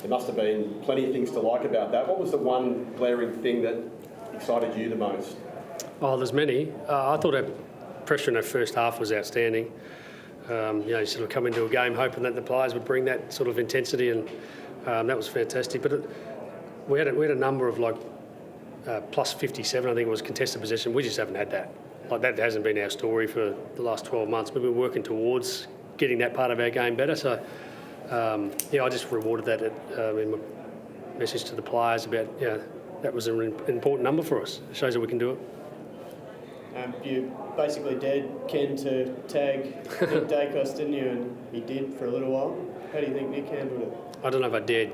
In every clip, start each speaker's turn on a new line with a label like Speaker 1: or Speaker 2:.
Speaker 1: there must have been plenty of things to like about that. What was the one glaring thing that excited you the most?
Speaker 2: Oh, there's many. I thought our pressure in our first half was outstanding. You sort of come into a game hoping that the players would bring that sort of intensity, and that was fantastic. But we had a number of plus 57, I think it was, contested possession. We just haven't had that. That hasn't been our story for the last 12 months. We've been working towards getting that part of our game better. So, I just rewarded that in my message to the players about, that was an important number for us. It shows that we can do it.
Speaker 3: You basically dared Ken to tag Nick Daicos, didn't you? And he did for a little while. How do you think Nick handled it?
Speaker 2: I don't know if I dared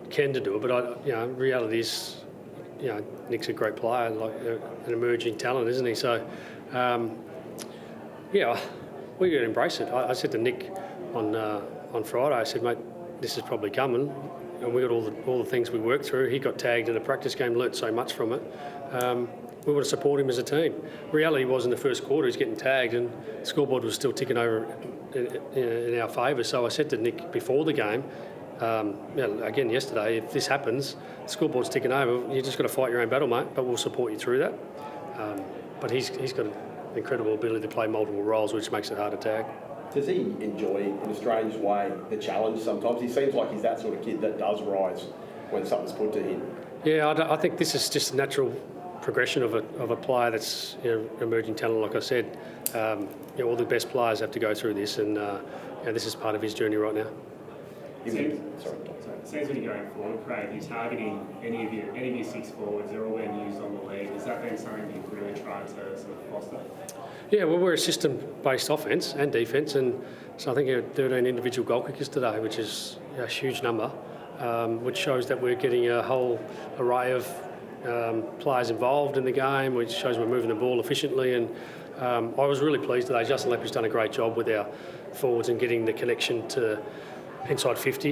Speaker 2: Ken to do it, but reality is, Nick's a great player, an emerging talent, isn't he? So, we're going to embrace it. I said to Nick on Friday, I said, mate, this is probably coming, and we got all the things we worked through. He got tagged in a practice game, learnt so much from it. We want to support him as a team. Reality was in the first quarter he's getting tagged, and the scoreboard was still ticking over in our favour. So I said to Nick before the game, again yesterday, if this happens, the scoreboard's ticking over, you just got to fight your own battle, mate, but we'll support you through that. But he's got an incredible ability to play multiple roles, which makes it hard to tag.
Speaker 1: Does he enjoy, in a strange way, the challenge sometimes? He seems like he's that sort of kid that does rise when something's put to him.
Speaker 2: Yeah, I think this is just a natural progression of a player that's emerging talent. Like I said, all the best players have to go through this, and this is part of his journey right now.
Speaker 4: Seems when you're going forward, Craig, you're targeting any of your six forwards. They're all being used on the league. Has that been something you've really tried to sort of foster? Yeah, well, we're a system-based offence and defence, and so I think 13 individual goal kickers today, which is a huge number, which shows that we're getting a whole array of players involved in the game, which shows we're moving the ball efficiently. And I was really pleased today. Justin Leppi's done a great job with our forwards and getting the connection to inside 50.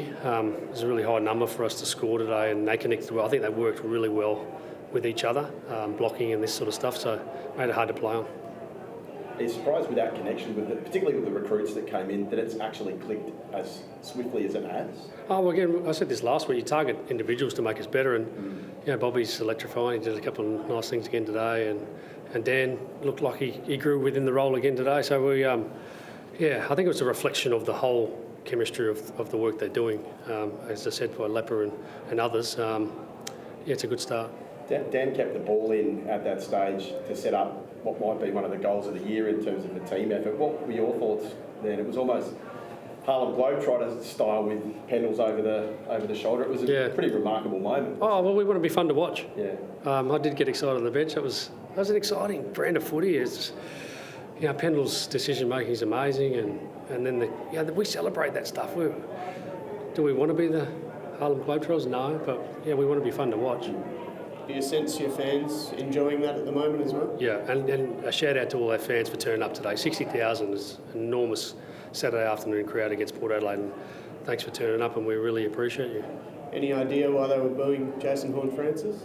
Speaker 4: It's a really high number for us to score today, and they connected well. I think they worked really well with each other, blocking and this sort of stuff, so made it hard to play on.
Speaker 1: Are you surprised with that connection, particularly with the recruits that came in, that it's actually clicked as swiftly as it has?
Speaker 2: Oh, well, again, I said this last week, you target individuals to make us better, and Bobby's electrifying. He did a couple of nice things again today, and Dan looked like he grew within the role again today. So we, I think it was a reflection of the whole chemistry of the work they're doing. As I said, by Lepper and others, it's a good start.
Speaker 1: Dan kept the ball in at that stage to set up what might be one of the goals of the year in terms of the team effort. What were your thoughts then? It was almost Harlem Globetrotter style with Pendles over the shoulder. It was a pretty remarkable moment.
Speaker 2: Oh, well, we want to be fun to watch.
Speaker 1: Yeah.
Speaker 2: I did get excited on the bench. That was an exciting brand of footy. It's, Pendles' decision making is amazing, and then we celebrate that stuff. Do we want to be the Harlem Globetrotters? No, but we want to be fun to watch.
Speaker 3: Do you sense your fans enjoying that at the moment as well?
Speaker 2: Yeah, and a shout out to all our fans for turning up today. 60,000 is an enormous Saturday afternoon crowd against Port Adelaide, and thanks for turning up, and we really appreciate you.
Speaker 3: Any idea why they were booing Jason Horne-Francis?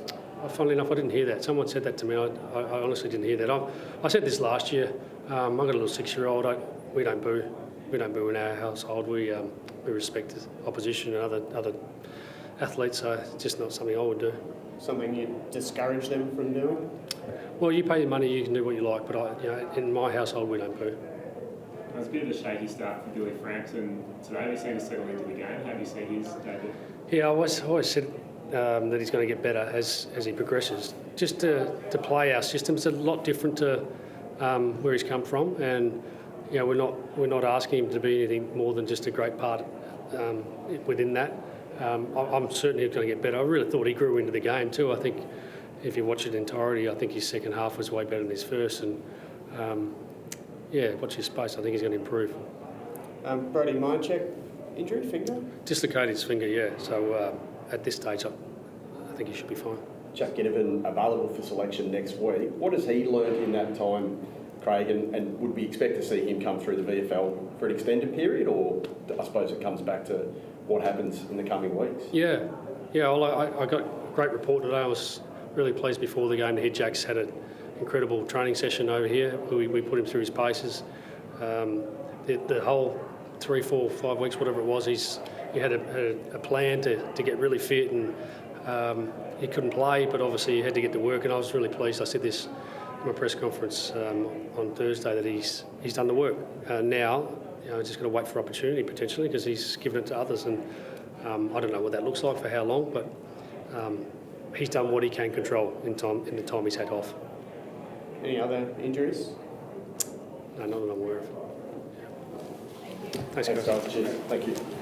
Speaker 2: Funnily enough, I didn't hear that. Someone said that to me. I honestly didn't hear that. I said this last year. I've got a little 6-year-old. We don't boo. We don't boo in our household. We respect the opposition and other athletes, so it's just not something I would do.
Speaker 3: Something you discourage them from doing?
Speaker 2: Well, you pay your money, you can do what you like, but in my household, we don't boo.
Speaker 4: It was a bit of a shaky start for Billy Frampton today. We seem to settle into the game. How do you see his debut? Yeah, I always said that he's going to get better as he progresses. Just to play our system, it's a lot different to where he's come from, and we're not asking him to be anything more than just a great part within that. I'm certainly going to get better. I really thought he grew into the game too. I think if you watch it in entirety, I think his second half was way better than his first, and watch his space. I think he's going to improve.
Speaker 3: Brody Mihocek, injury, finger?
Speaker 2: Dislocated his finger, yeah. So at this stage, I think he should be fine.
Speaker 1: Jack Ginnivan available for selection next week. What has he learned in that time, Craig, and would we expect to see him come through the VFL for an extended period, or I suppose it comes back to what happens in the coming weeks?
Speaker 2: Yeah. Well, I got a great report today. I was really pleased before the game to hear Jack's had an incredible training session over here. We put him through his paces. The whole 3, 4, 5 weeks, whatever it was, he's he had a plan to get really fit, and he couldn't play, but obviously he had to get to work, and I was really pleased. I said this in my press conference on Thursday that he's done the work. Now, just got to wait for opportunity potentially because he's given it to others, and I don't know what that looks like for how long, but he's done what he can control in the time he's had off.
Speaker 3: Any other injuries?
Speaker 2: No, not that I'm aware of. Thanks,
Speaker 1: Thanks,
Speaker 2: guys.
Speaker 1: guys. Cheers. Thank you.